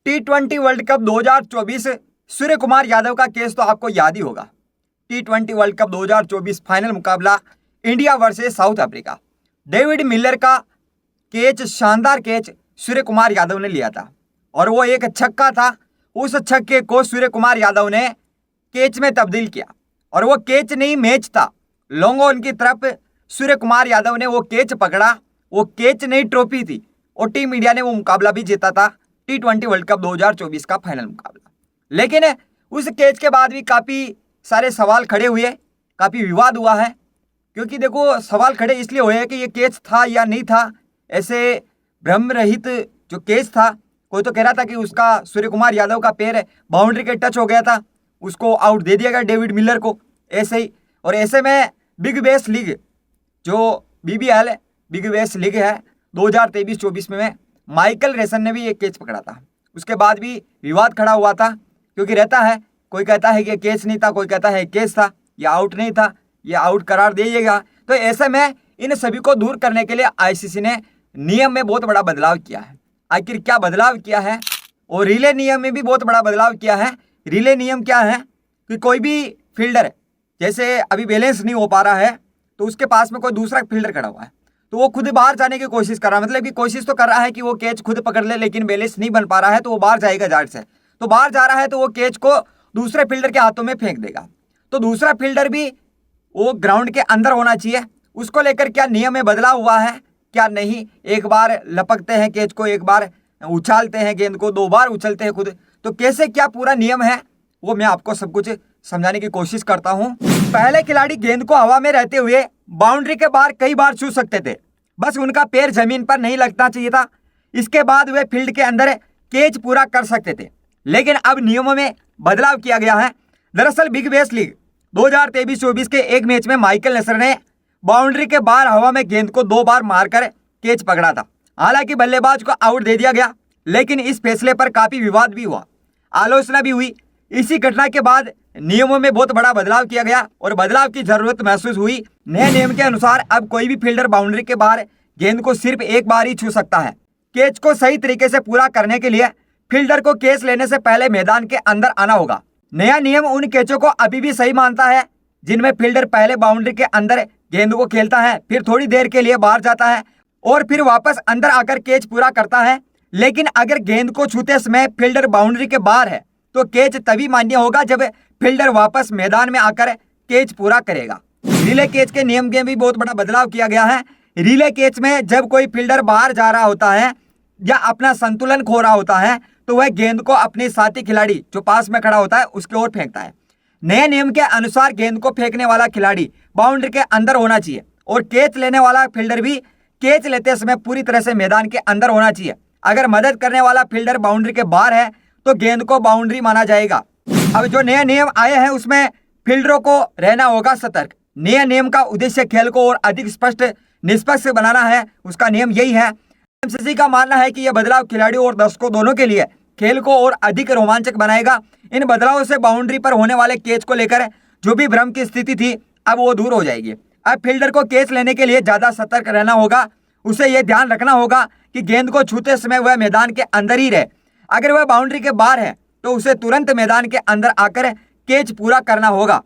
T20 world cup 2024 Surya Kumar Yadav का case तो आपको याद ही होगा। T20 वर्ल्ड कप 2024 फाइनल मुकाबला India versus south Africa. David Miller का कैच, शानदार कैच सूर्य कुमार यादव ने लिया था और वो एक छक्का था। उस छक्के को सूर्य कुमार यादव ने कैच में तब्दील किया और वो कैच नहीं मैच था। लॉन्ग ऑन की तरफ सूर्य कुमार यादव ने वो कैच पकड़ा, वो कैच नहीं ट्रॉफी थी और टीम इंडिया ने वो मुकाबला भी जीता था, T20 वर्ल्ड कप 2024 का फाइनल मुकाबला। लेकिन उस कैच के बाद भी काफ़ी सारे सवाल खड़े हुए, काफ़ी विवाद हुआ है। क्योंकि देखो, सवाल खड़े इसलिए हुए हैं कि ये कैच था या नहीं था। ऐसे भ्रम रहित जो कैच था, कोई तो कह रहा था कि उसका सूर्य कुमार यादव का पैर बाउंड्री के टच हो गया था, उसको आउट दे दिया गया डेविड मिलर को ऐसे ही। और ऐसे में बिग बैश लीग जो BBL बिग बैश लीग है 2023-24 में माइकल रेसन ने भी एक कैच पकड़ा था। उसके बाद भी विवाद खड़ा हुआ था, क्योंकि रहता है, कोई कहता है कि कैच नहीं था, कोई कहता है कैच था, या आउट नहीं था, ये आउट करार दिएगा। तो ऐसे में इन सभी को दूर करने के लिए ICC ने नियम में बहुत बड़ा बदलाव किया है। आखिर क्या बदलाव किया है? और रिले नियम में भी बहुत बड़ा बदलाव किया है। रिले नियम क्या है कि कोई भी फील्डर, जैसे अभी बैलेंस नहीं हो पा रहा है तो उसके पास में कोई दूसरा फील्डर खड़ा हुआ है, तो वो खुद बाहर जाने की कोशिश कर रहा है, मतलब कि कोशिश तो कर रहा है कि वो कैच खुद पकड़ ले, लेकिन बैलेंस नहीं बन पा रहा है तो वो बाहर जाएगा जाट से। तो बाहर जा रहा है तो वो कैच को दूसरे फील्डर के हाथों में फेंक देगा। तो दूसरा फील्डर भी वो ग्राउंड के अंदर होना चाहिए। उसको लेकर क्या नियम में बदलाव हुआ है क्या नहीं? एक बार लपकते हैं कैच को, एक बार उछालते हैं गेंद को, 2 बार उछलते हैं खुद। तो कैसे क्या पूरा नियम है वो मैं आपको सब कुछ समझाने की कोशिश करता हूं। पहले खिलाड़ी गेंद को हवा में रहते हुए बाउंड्री के बाहर कई बार छू सकते थे, बस उनका पैर जमीन पर नहीं लगना चाहिए था। इसके बाद वे फील्ड के अंदर कैच पूरा कर सकते थे। लेकिन अब नियमों में बदलाव किया गया है। दरअसल बिग बैश लीग 2023-24 के एक मैच में माइकल नेसर ने बाउंड्री के बाहर हवा में गेंद को 2 बार मारकर कैच पकड़ा था। हालांकि बल्लेबाज को आउट दे दिया गया, लेकिन इस फैसले पर काफी विवाद भी हुआ, आलोचना भी हुई। इसी घटना के बाद नियमों में बहुत बड़ा बदलाव किया गया और बदलाव की जरूरत महसूस हुई। नए नियम के अनुसार अब कोई भी फील्डर बाउंड्री के बाहर गेंद को सिर्फ एक बार ही छू सकता है। कैच को सही तरीके से पूरा करने के लिए फील्डर को कैच लेने से पहले मैदान के अंदर आना होगा। नया नियम उन कैचों को अभी भी सही मानता है जिनमें फील्डर पहले बाउंड्री के अंदर गेंद को खेलता है, फिर थोड़ी देर के लिए बाहर जाता है और फिर वापस अंदर आकर कैच पूरा करता है। लेकिन अगर गेंद को छूते समय फील्डर बाउंड्री के बाहर है तो कैच तभी मान्य होगा जब फील्डर वापस मैदान में आकर कैच पूरा करेगा। रिले कैच के नियम में भी बहुत बड़ा बदलाव किया गया है। रिले कैच में जब कोई फील्डर बाहर जा रहा होता है या अपना संतुलन खो रहा होता है तो वह गेंद को अपने साथी खिलाड़ी जो पास में खड़ा होता है उसकी ओर फेंकता है। नए नियम के अनुसार गेंद को फेंकने वाला खिलाड़ी बाउंड्री के अंदर होना चाहिए और कैच लेने वाला फील्डर भी कैच लेते समय पूरी तरह से मैदान के अंदर होना चाहिए। अगर मदद करने वाला फील्डर बाउंड्री के बाहर है तो गेंद को बाउंड्री माना जाएगा। अब जो नए नियम आए हैं उसमें फील्डरों को रहना होगा सतर्क। नए नियम का उद्देश्य खेल को और अधिक स्पष्ट निष्पक्ष बनाना है, उसका नियम यही है। MCC का मानना है कि यह बदलाव खिलाड़ियों और दर्शकों दोनों के लिए खेल को और अधिक रोमांचक बनाएगा। इन बदलावों से बाउंड्री पर होने वाले कैच को लेकर जो भी भ्रम की स्थिति थी अब वो दूर हो जाएगी। अब फील्डर को कैच लेने के लिए ज्यादा सतर्क रहना होगा। उसे यह ध्यान रखना होगा कि गेंद को छूते समय वह मैदान के अंदर ही रहे। अगर वह बाउंड्री के बाहर है तो उसे तुरंत मैदान के अंदर आकर कैच पूरा करना होगा।